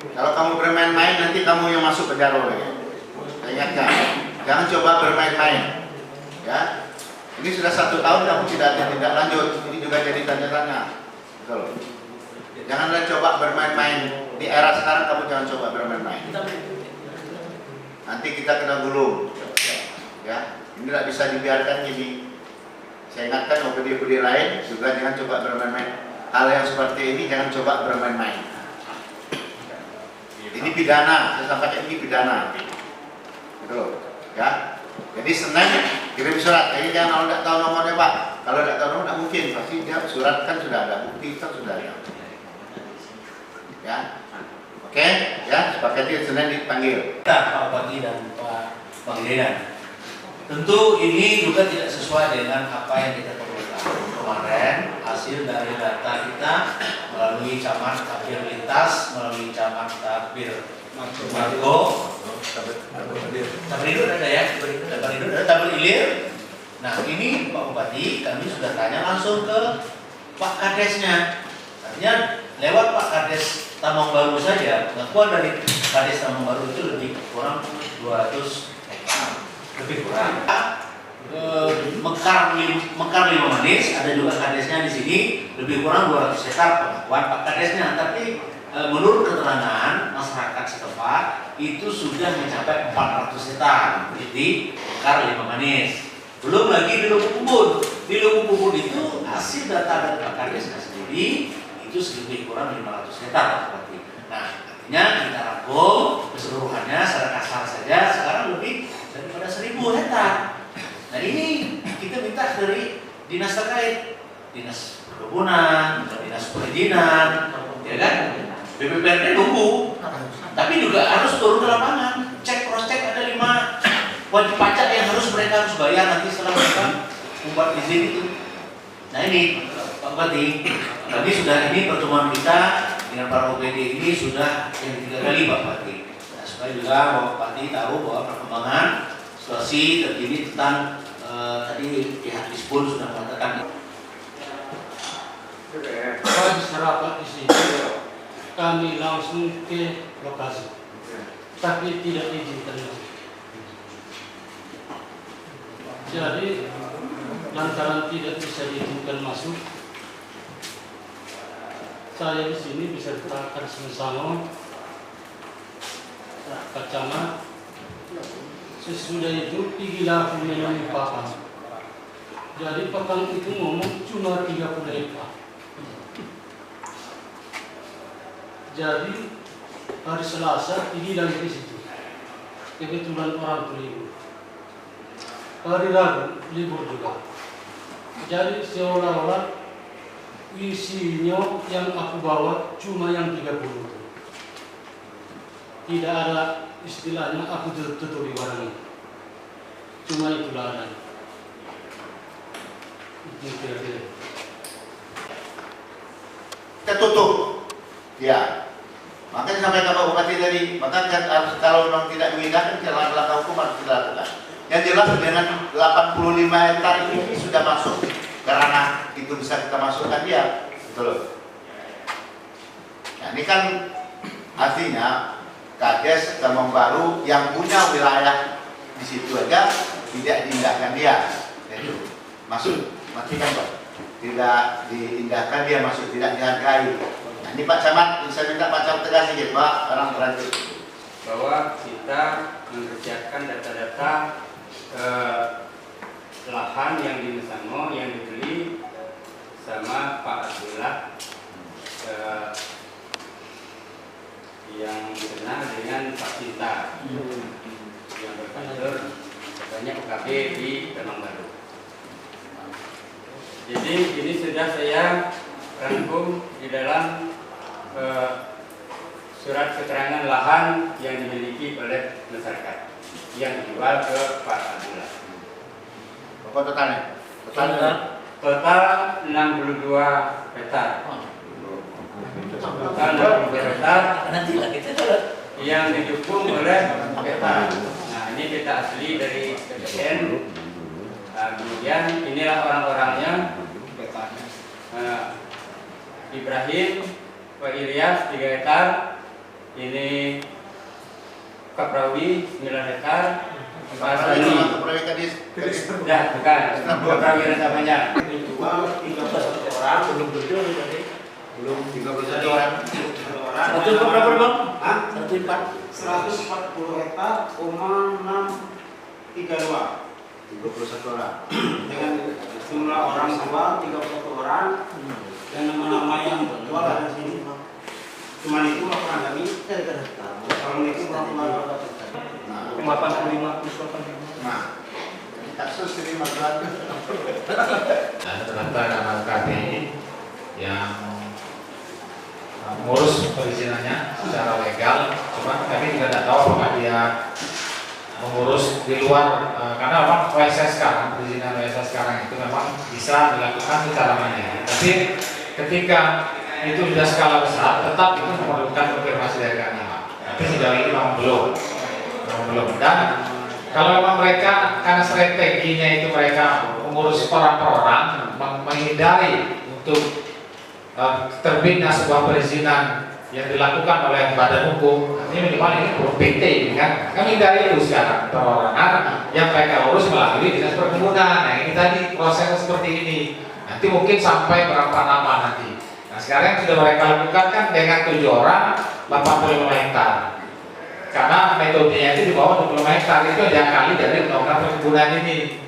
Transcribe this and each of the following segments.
Kalau kamu bermain-main nanti kamu yang masuk penjara lagi. Saya ingatkan, jangan coba bermain-main. Ya, ini sudah 1 tahun kamu tidak lanjut. Ini juga jadi tanda tanya. Betul. Janganlah coba bermain-main di era sekarang. Kamu jangan coba bermain-main. Nanti kita kena gulung. Ya, ini tidak bisa dibiarkan gini. Saya ingatkan OPD-OPD lain juga jangan coba bermain-main. Hal yang seperti ini jangan coba bermain-main. Ini pidana, saya sampaikan ini pidana. Betul, ya. Jadi Senin kirim surat. Ini jangan kalau tidak tahu nomornya Pak. Kalau tidak tahu nomor tidak mungkin. Pasti dia surat kan sudah ada, bukti kan sudah ada. Ya, oke, ya. Sepakati Senin dipanggil. Pak Bupati dan Pak Panggilan. Tentu ini juga tidak sesuai dengan apa yang kita perlukan. Kemarin hasil dari data kita melalui camat tabir lintas, melalui camat tabir Margo, tabir itu ada ya, tabir ilir. Nah ini Pak Bupati kami sudah tanya langsung ke Pak Kadesnya. Artinya lewat Pak Kades Tambang Baru saja, pengakuan dari Kades Tambang Baru itu lebih kurang 200 hektar. Lebih kurang. Mekar 5 Manis ada juga kadesnya di sini lebih kurang 200 hektar pengakuan Pak Kadesnya. Tapi menurut keterangan masyarakat setempat itu sudah mencapai 400 hektar di Mekar 5 Manis. Belum lagi di Lubuk Ubun. Di Lubuk Ubun itu hasil data dari Pak Kadesnya sendiri itu lebih kurang 500 hektar. Nah, artinya kita rangkum keseluruhannya secara kasar saja sekarang lebih daripada 1000 hektar. Nah ini kita minta dari dinas terkait, dinas perkebunan, dinas perizinan, ya kan? BPPRD nunggu, tapi juga harus turun ke lapangan, cek cross check ada 5 wajib pajak yang mereka harus bayar nanti setelah mereka membuat izin itu. Nah ini Pak Bupati, kami sudah ini pertemuan kita dengan para OPD ini sudah yang ketiga kali Pak Bupati. Nah, supaya juga Pak Bupati tahu bahwa perkembangan situasi terkini tentang tadi pihak Dispun sudah mengatakan. Habis rapat di sini, kami langsung ke lokasi, tapi tidak diizinkan masuk. Jadi lantaran tidak bisa diizinkan masuk, saya di sini bisa berangkat sama Pak Camat. Sesudah itu pergilah menemui pakan. Jadi pakan itu ngomong cuma 30 hektar. Jadi hari Selasa pergi lagi ke situ. Kebetulan orang itu libur. Hari Rabu libur juga. Jadi seolah-olah isinya yang aku bawa cuma yang 30 itu. Tidak ada istilahnya aku tutupi barang itu. Cuma itulah adanya. Itu kira-kira. Kita tutup. Ya. Makanya sampai ke Pak Bupati tadi, maka kalau memang tidak mengindahkan langkah hukum harus kita lakukan. Yang jelas dengan 85 hektar ini sudah masuk ke ranah itu bisa kita masukkan dia. Betul. Nah, ini kan artinya Kades Tambang Baru yang punya wilayah di situ aja tidak diindahkan dia, itu masuk matikan Pak, tidak diindahkan dia masuk, tidak dihargai. Nah ini Pak Camat, saya minta Pak Camat tegas sedikit Pak, orang terakhir bahwa kita mengerjakan data-data lahan yang di Nusango yang dibeli sama Pak Abdullah yang dikenal dengan Pak Cinta yang berkantor katanya UKB di Tambang Baru. Jadi ini sudah saya rangkum di dalam surat keterangan lahan yang dimiliki oleh masyarakat yang dijual ke Pak Abdullah. Berapa totalnya? Total 62 hektar. Total 62 hektar yang didukung oleh peta. Nah ini peta asli dari PPN. Nah, kemudian inilah orang-orangnya. Ibrahim, Pak Ilyas 3 hektar, Ini Kaprawi 9 hektar. Kalau itu untuk proyek kadis. Ya, bukan. Kaprawi rasa banyak. Dijual 31 orang, belum betul tadi. Belum 31 orang. Satu berapa bang? Hah? 140 hektar, 632 31 orang. dengan jumlah orang jual 31 orang dan nama-nama yang jual ada di sini. Cuman itu laporan kami. Kalau itu laporan Nah, 85 nah, kasus ini masalah. Nah, ternyata nama kami yang mengurus perizinannya secara legal, cuma kami juga tidak tahu apakah dia mengurus di luar, karena memang WSS sekarang, perizinan WSS sekarang itu memang bisa dilakukan secara manual. Tapi ketika itu sudah skala besar, tetap itu memerlukan konfirmasi dari kami. Tapi sejauh ini memang belum. Dan kalau memang mereka karena strateginya itu mereka mengurus orang per orang, menghindari untuk terbitnya sebuah perizinan yang dilakukan oleh badan hukum, ini minimal ini PT kan, kami hindari itu sekarang perorangan yang mereka urus melalui dinas perkebunan. Nah ini tadi prosesnya seperti ini, nanti mungkin sampai berapa nama nanti. Nah sekarang yang sudah mereka lakukan kan dengan 7 orang 85 hektar. Karena metodenya itu di bawah 25 hektar, itu diakali dari undang-undang perkebunan ini.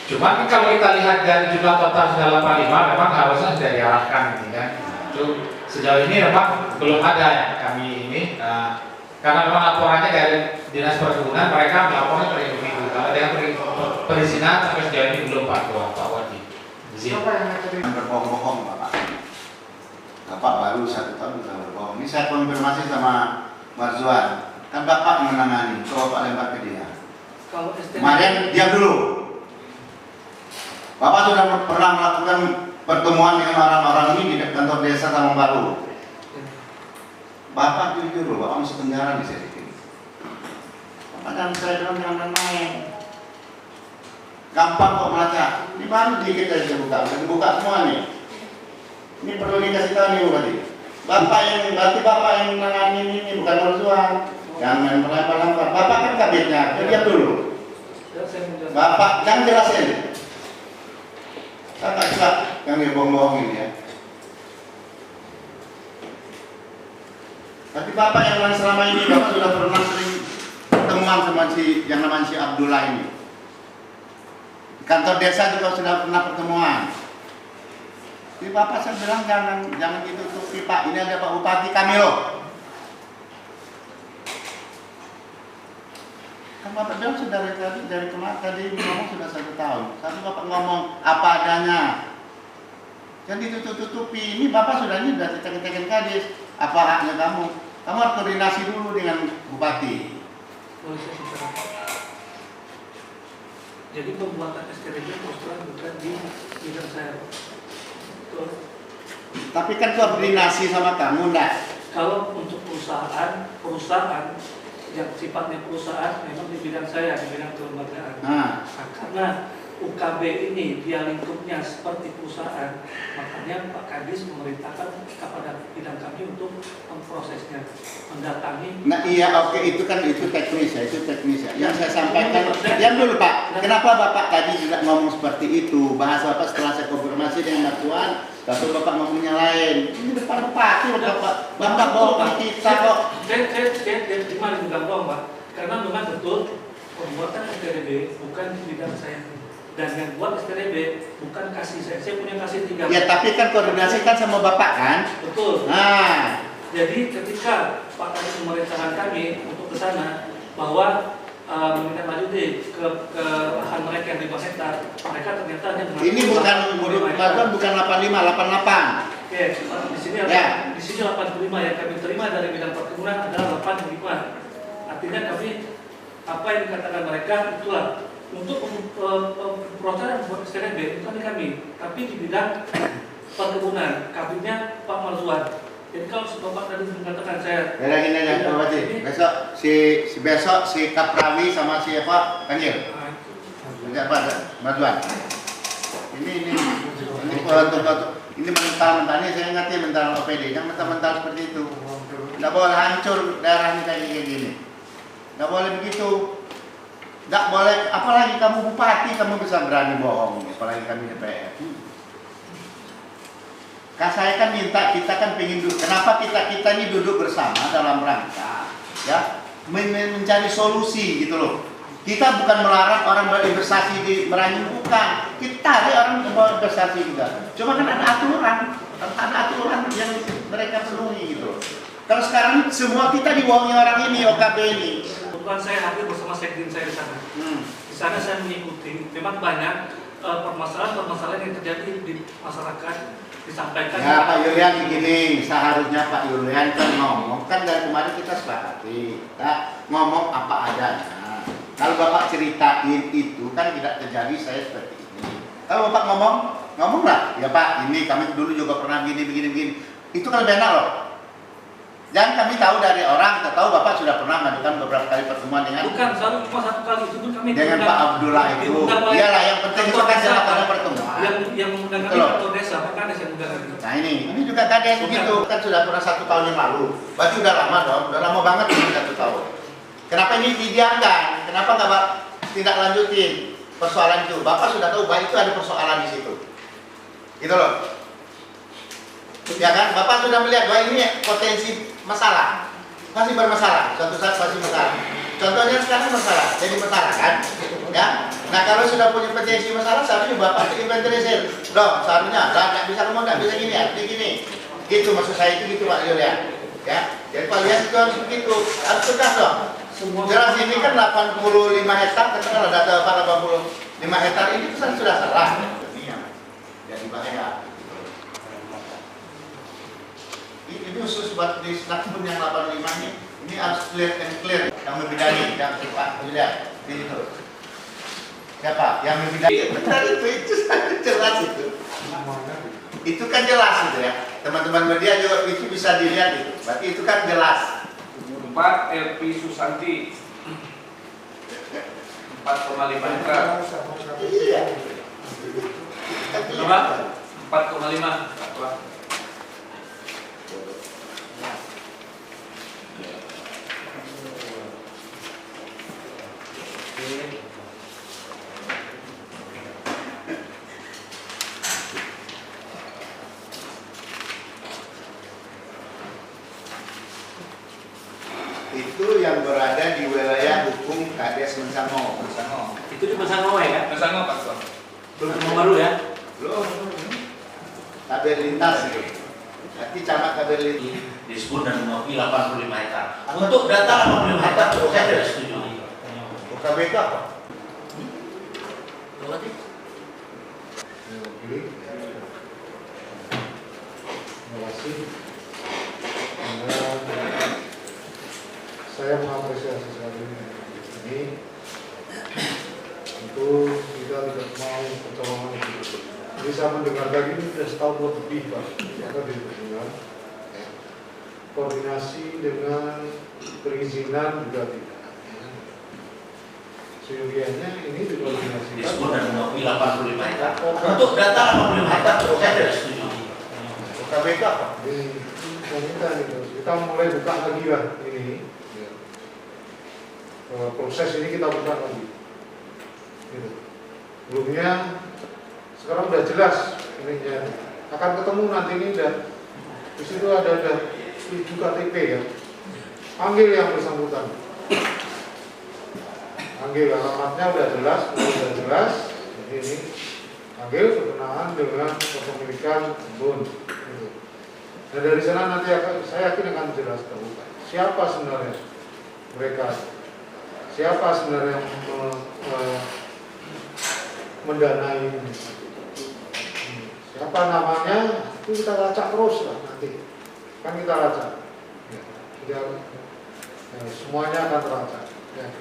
Cuma kalau kita lihat dari jumlah total sudah 85, memang harusnya sudah diarahkan ini kan. Itu sejauh ini memang belum ada ya kami ini, karena memang laporannya dari dinas perkebunan, mereka melaporkan per individu. Kalau dengan perizinan sampai sejauh ini belum Pak Wadi. Yang berbohong-bohong Bapak. Bapak baru 1 tahun sudah berbohong. Ini saya konfirmasi sama Marzuan, kan Bapak menangani, coba Bapak lempar ke dia. Kalau STNK Kemarin diam dulu. Bapak sudah pernah melakukan pertemuan dengan orang-orang ini di kantor desa Taman Baru. Bapak jujur loh, Bapak masuk penjara di sini. Bapak kan saya bilang jangan main. Gampang kok melacak. Ini baru dikit aja buka semua nih. Ini perlu dikasih tahu nih berarti. Berarti Bapak yang menangani ini bukan Marzuan. Jangan melempar-lempar. Bapak kan kabinetnya, lihat dulu. Bapak jangan jelasin. Saya tak suka yang dia bohong-bohongin ya. Tapi Bapak yang selama ini Bapak sudah pernah sering pertemuan sama si yang namanya si Abdullah ini. Di kantor desa juga sudah pernah pertemuan. Jadi Bapak saya bilang jangan ditutupi Pak. Ini ada Pak Bupati kami loh. Kan Bapak bilang sudah dari kemarin tadi ngomong sudah 1 tahun. Tapi Bapak ngomong apa adanya. Jangan ditutup-tutupi. Ini Bapak sudah ditekan kadis. Apa haknya kamu? Kamu harus koordinasi dulu dengan Bupati. Jadi pembuatan STNK posturan bukan di bidang saya. Betul. Tapi kan koordinasi sama kamu enggak? Kalau untuk perusahaan yang sifatnya perusahaan memang di bidang saya, di bidang kelembagaan. Nah, Karena UKB ini dia lingkupnya seperti perusahaan, makanya Pak Kadis memerintahkan kepada bidang kami untuk memprosesnya, mendatangi. nah iya oke itu teknis ya, itu teknis ya. Yang saya sampaikan, diam dulu Pak. Kenapa Bapak tadi tidak ngomong seperti itu? Bahas Bapak setelah saya konfirmasi dengan Marzuan, tapi Bapak ngomongnya lain. Ini depan Bupati, Bapak bohong kita kok. Saya terima juga bohong Pak, karena memang betul pembuatan STRB bukan di bidang saya. Dan yang buat STRB bukan kasih saya punya kasih 3. Ya tapi kan koordinasi kan sama Bapak kan? Betul. Nah, Jadi ketika Pak Kadis memerintahkan kami untuk ke sana bahwa meminta maju ke lahan mereka yang 5 hektar, mereka ternyata hanya dengan ini bukan menurut Marzuan bukan 85, 88. Oke, di sini di sini 85 yang kami terima dari bidang perkebunan adalah 85. Artinya kami apa yang dikatakan mereka itulah untuk proses buat STNB bukan di kami, tapi di bidang perkebunan kabinnya Pak Marzuan. Jadi kalau Bapak tadi mengatakan saya Gini aja Pak Wati. Besok si Kaprawi sama si apa panggil. Enggak Pak Marzuan. Ini mentah-mentahnya saya ngerti mental OPD, jangan mentah-mentah seperti itu. nggak boleh hancur daerahnya kayak gini. Nggak boleh begitu. Nggak boleh, apalagi kamu bupati, kamu bisa berani bohong, apalagi kami DPR. Saya kan minta, kita kan pengen duduk. Kenapa kita ini duduk bersama dalam rangka ya mencari solusi gitu loh. Kita bukan melarang orang berinvestasi di Merangin, bukan. Kita ada orang mau investasi juga. Cuma kan ada aturan yang mereka penuhi gitu loh. Kalau sekarang semua kita dibohongi orang ini, OKB ini. Kebetulan saya hadir bersama sekjen saya di sana. Di sana saya mengikuti, memang banyak permasalahan-permasalahan yang terjadi di masyarakat disampaikan. Ya Pak Yulian begini, seharusnya Pak Yulian kan ngomong, kan dari kemarin kita sepakati, kita ngomong apa adanya. Kalau Bapak ceritain itu kan tidak terjadi saya seperti ini. Kalau Bapak ngomonglah, ya Pak ini kami dulu juga pernah begini. Itu kan lebih enak loh. Dan kami tahu dari orang, kita tahu Bapak sudah pernah melakukan beberapa kali pertemuan dengan Bukan, cuma satu kali itu pun kami dengan Pak Abdullah itu. Iyalah yang penting itu kan jelas pada pertemuan. Yang mengundang kami kantor desa, bukan desa yang mengundang kami. Nah ini juga kades begitu, kan sudah pernah 1 tahun yang lalu. Berarti udah lama dong, udah lama banget ini 1 tahun. Kenapa ini didiamkan? Kenapa nggak Pak tidak lanjutin persoalan itu? Bapak sudah tahu bahwa itu ada persoalan di situ. Gitu loh. Ya kan, Bapak sudah melihat bahwa ini potensi masalah, masih bermasalah, suatu saat pasti masalah. Contohnya sekarang masalah, jadi masalah kan? Ya. Nah kalau sudah punya potensi masalah, seharusnya Bapak inventarisir. Loh, seharusnya, nggak bisa kamu nggak bisa gini ya, gini. Gitu maksud saya itu gitu Pak Yulian. Ya, jadi Pak Yulian itu harus begitu, harus tegas dong. Jelas ini kan 85 hektar, katakanlah data Bapak 85 hektar ini kan sudah salah. Jadi bahaya. Ini khusus buat di Snapun yang 85 ini harus clear and clear. Yang membidani, yang Pak Yulian, itu. Siapa? Yang membidani. Benar itu jelas itu. Itu kan jelas gitu ya. Teman-teman media juga itu bisa dilihat itu. Berarti itu kan jelas. 4 LP Susanti 4,5 hektar. Iya. Berapa? 4,5. Itu yang berada di wilayah hukum Kades Mensango. Itu di Mensango ya? Mensango Pak. Belum baru ya? Belum. Kabel lintas itu. Nanti camat kabel lintas. Disebut dan mengakui 85 hektar. Untuk data 85 hektar saya tidak setuju. UKBK apa? Terima kasih. Saya mengapresiasi sekali ini. Tentu kita tidak mau kecolongan itu. Jadi saya mendengar tadi ini sudah setahun lebih Pak. Maka didengar. Koordinasi dengan perizinan juga tidak. Seyogianya ini dikoordinasikan. Disebut dan mengakui 85 hektar. Untuk data 85 hektar saya tidak setuju. UKBK apa? Kita mulai buka lagi lah ini. Proses ini kita buka lagi. Gitu. Sebelumnya sekarang udah jelas ini ya. Akan ketemu nanti ini dan di situ ada 7 KTP ya. Panggil yang bersangkutan. Panggil alamatnya udah jelas. Jadi ini panggil berkenaan dengan kepemilikan kebun. Gitu. Dan dari sana nanti saya yakin akan jelas terbuka. Siapa sebenarnya mereka? Siapa sebenarnya yang mendanai ini? Siapa namanya? Itu kita lacak terus lah nanti. Kan kita lacak. Ya, semuanya akan terlacak. Ya.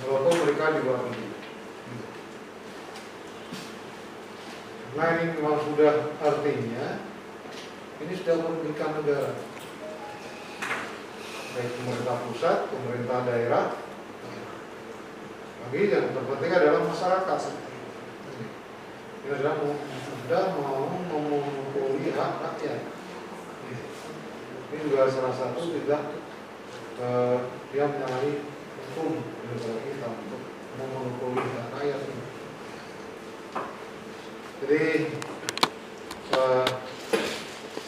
Walaupun mereka di luar negeri. Nah ini memang sudah artinya ini sudah merugikan negara. Baik pemerintah pusat, pemerintah daerah. Lagi yang terpenting adalah masyarakat. Ini adalah sudah mau memonopoli hak rakyat. Ini juga salah satu juga dia menyalahi hukum negara kita untuk memonopoli hak rakyat ini. Jadi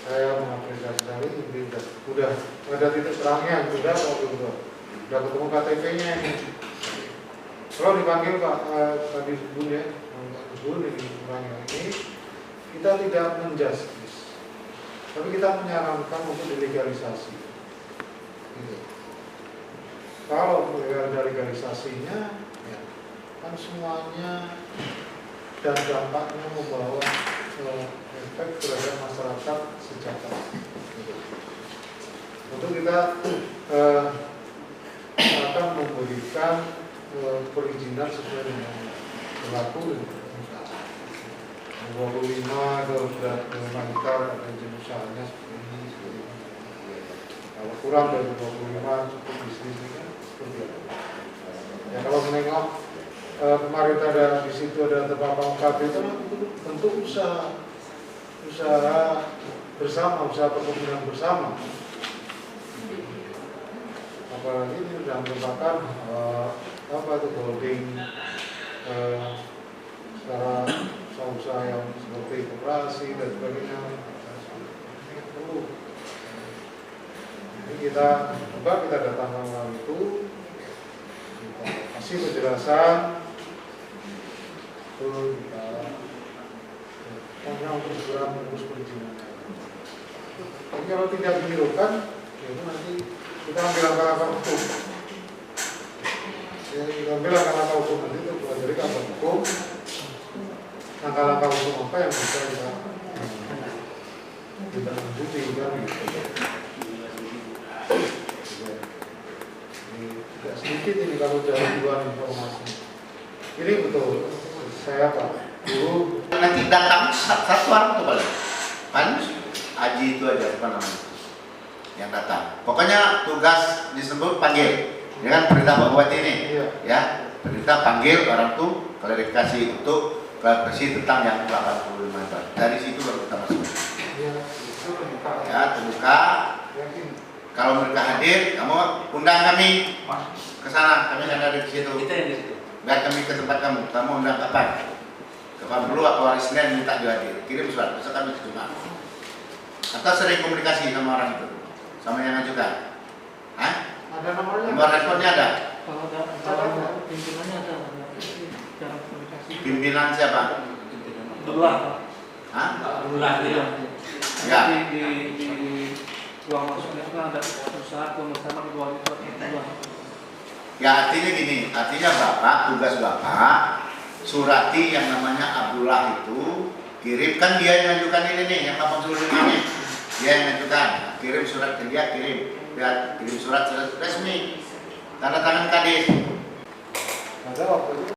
saya mengapresiasi sekali ini udah ada titik terangnya, sudah ketemu KTP-nya ini. Kalau dipanggil Pak tadi sebelumnya, Pak Bun ini orangnya ini, kita tidak menjustis, tapi kita menyarankan untuk dilegalisasi. Gitu. Kalau ada legalisasinya, ya, kan semuanya dan dampaknya membawa efek terhadap masyarakat sejahtera. Gitu. Untuk kita akan memberikan perizinan sesuai dengan berlaku 25 kalau sudah humanitar ada izin usahanya seperti ini. Kalau kurang dari 25 cukup bisnis ini kan seperti itu. Ya kalau menengok kemarin ada di situ ada terpapar UKT itu tentu usaha bersama, usaha perkebunan bersama. Apalagi ini sudah merupakan apa itu holding secara usaha yang seperti koperasi dan sebagainya. Ini perlu. Ini kita coba kita datangkan orang itu, kita kasih penjelasan, kita hanya untuk segera mengurus perizinan. Tapi kalau tidak dihiraukan, ya itu nanti kita ambil langkah-langkah hukum. Ya, kita ambil langkah-langkah hukum nanti itu pelajari kabar hukum. Langkah-langkah hukum apa yang bisa kita lanjuti kan gitu. Ini tidak sedikit ini kalau dari luar informasi. Ini betul. Saya Pak Guru. Nanti datang satu orang tuh balik. Kan Aji itu aja apa namanya yang datang. Pokoknya tugas disebut panggil. Dengan perintah Pak Bupati ini, Iya. ya perintah panggil orang tuh klarifikasi untuk klarifikasi tentang yang 85 meter. Dari situ baru kita masuk. Iya, itu terbuka. Ya terbuka. Yakin. Kalau mereka hadir, kamu undang kami ke sana. Kami akan ada di situ. Kita yang di situ. Biar kami ke tempat kamu. Kamu undang kapan? Kapan dulu atau hari Senin minta dihadir. Kirim surat. Besok kami terima. Atau sering komunikasi sama orang itu, sama yang ngajukan. Hah? Ada nomornya. Nomor responnya ada. Kalau pimpinannya ada cara komunikasi. Pimpinan siapa? Dua, Pak. Hah? Berulah dia. Ya. Di ruang masuknya kan ada usaha bersama di ruang itu. Ya artinya gini, artinya Bapak, tugas Bapak surati yang namanya Abdullah itu kirimkan dia yang ngajukan ini nih, yang 85 ini. Dia yang ngajukan, kirim surat ke dia, kirim surat resmi, tanda tangan Kadis. Ada waktu itu.